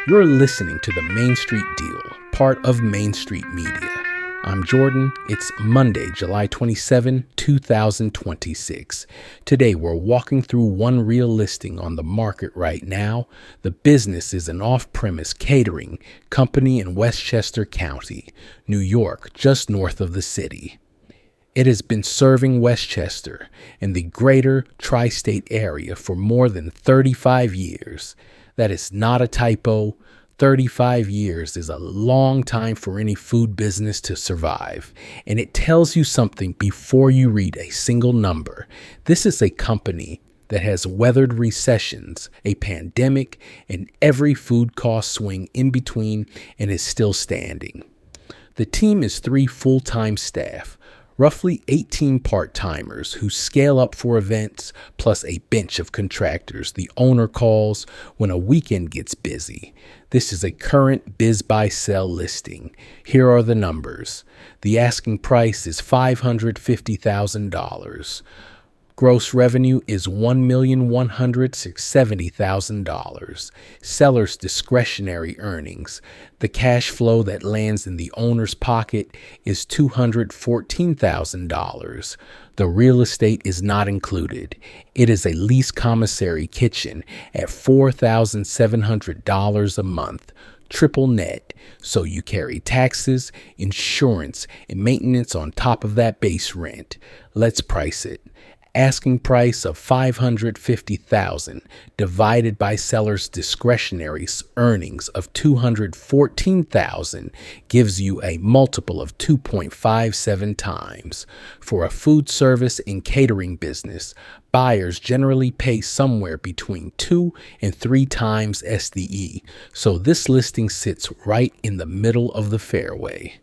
You're listening to the Main Street Deal, part of Main Street Media. I'm Jordan. It's Monday, July 27, 2026. Today, we're walking through one real listing on the market right now. The business is an off-premise catering company in Westchester County, New York, just north of the city. It has been serving Westchester and the greater tri-state area for more than 35 years. That is not a typo. 35 years is a long time for any food business to survive, and it tells you something before you read a single number. This is a company that has weathered recessions, a pandemic, and every food cost swing in between, and is still standing. The team is 3 full-time staff, roughly 18 part-timers who scale up for events, plus a bench of contractors the owner calls when a weekend gets busy. This is a current BizBuySell listing. Here are the numbers. The asking price is $550,000. Gross revenue is $1,170,000. Seller's discretionary earnings. The cash flow that lands in the owner's pocket is $214,000. The real estate is not included. It is a lease commissary kitchen at $4,700 a month. Triple net, so you carry taxes, insurance, and maintenance on top of that base rent. Let's price it. Asking price of $550,000 divided by seller's discretionary earnings of $214,000 gives you a multiple of 2.57 times. For a food service and catering business, buyers generally pay somewhere between 2 and 3 times SDE, so this listing sits right in the middle of the fairway.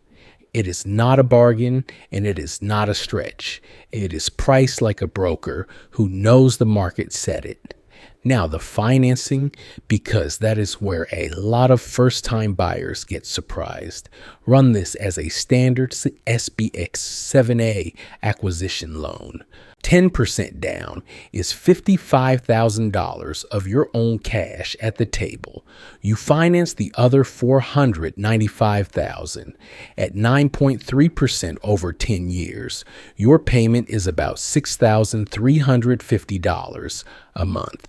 It is not a bargain, and it is not a stretch. It is priced like a broker who knows the market set it. Now, the financing, because that is where a lot of first-time buyers get surprised. Run this as a standard SBX 7A acquisition loan. 10% down is $55,000 of your own cash at the table. You finance the other $495,000 at 9.3% over 10 years. Your payment is about $6,350 a month.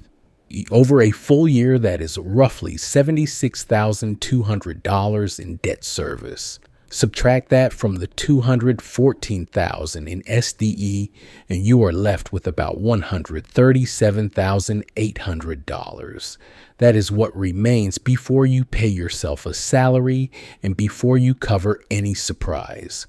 Over a full year, that is roughly $76,200 in debt service. Subtract that from the $214,000 in SDE, and you are left with about $137,800. That is what remains before you pay yourself a salary and before you cover any surprise.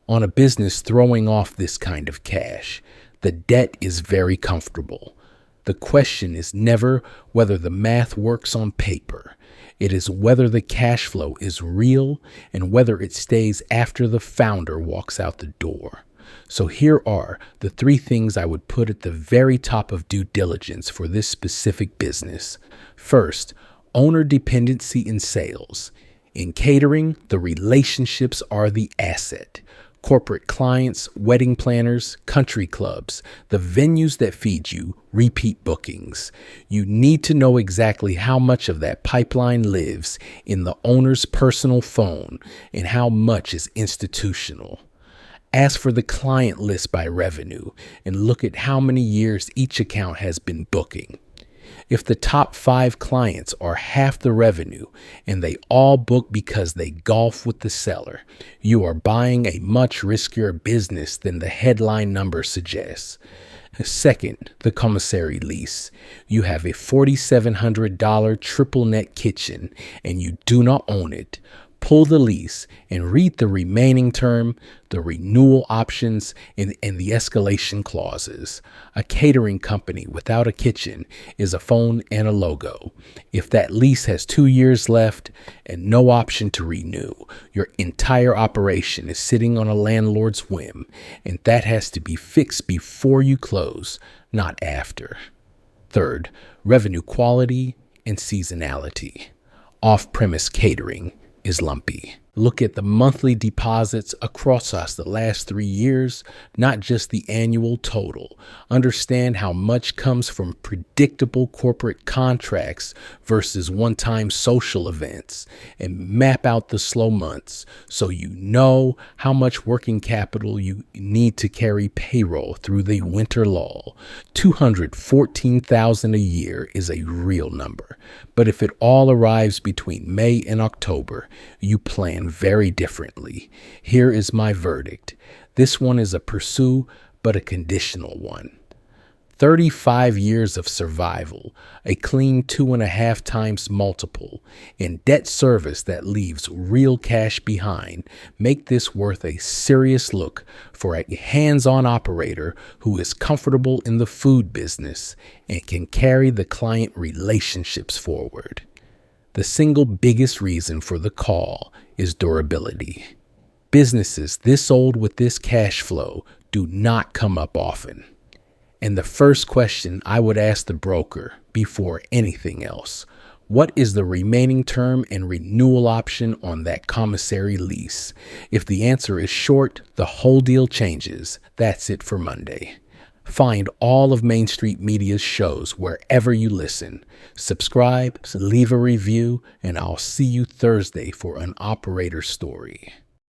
On a business throwing off this kind of cash, the debt is very comfortable. The question is never whether the math works on paper. It is whether the cash flow is real and whether it stays after the founder walks out the door. So here are the 3 things I would put at the very top of due diligence for this specific business. First, owner dependency in sales. In catering, the relationships are the asset. Corporate clients, wedding planners, country clubs, the venues that feed you, repeat bookings. You need to know exactly how much of that pipeline lives in the owner's personal phone and how much is institutional. Ask for the client list by revenue and look at how many years each account has been booking. If the top 5 clients are half the revenue and they all book because they golf with the seller, you are buying a much riskier business than the headline number suggests. Second, the commissary lease. You have a $4,700 triple net kitchen and you do not own it. Pull the lease and read the remaining term, the renewal options, and the escalation clauses. A catering company without a kitchen is a phone and a logo. If that lease has 2 years left and no option to renew, your entire operation is sitting on a landlord's whim, and that has to be fixed before you close, not after. Third, revenue quality and seasonality. Off-premise catering is lumpy. Look at the monthly deposits across us the last 3 years, not just the annual total. Understand how much comes from predictable corporate contracts versus one-time social events, and map out the slow months so you know how much working capital you need to carry payroll through the winter lull. $214,000 a year is a real number, but if it all arrives between May and October, you plan very differently. Here is my verdict. This one is a pursue, but a conditional one. 35 years of survival, a clean 2.5 times multiple, and debt service that leaves real cash behind make this worth a serious look for a hands-on operator who is comfortable in the food business and can carry the client relationships forward. The single biggest reason for the call is durability. Businesses this old with this cash flow do not come up often. And the first question I would ask the broker before anything else, what is the remaining term and renewal option on that commissary lease? If the answer is short, the whole deal changes. That's it for Monday. Find all of Main Street Media's shows wherever you listen. Subscribe, leave a review, and I'll see you Thursday for an operator story.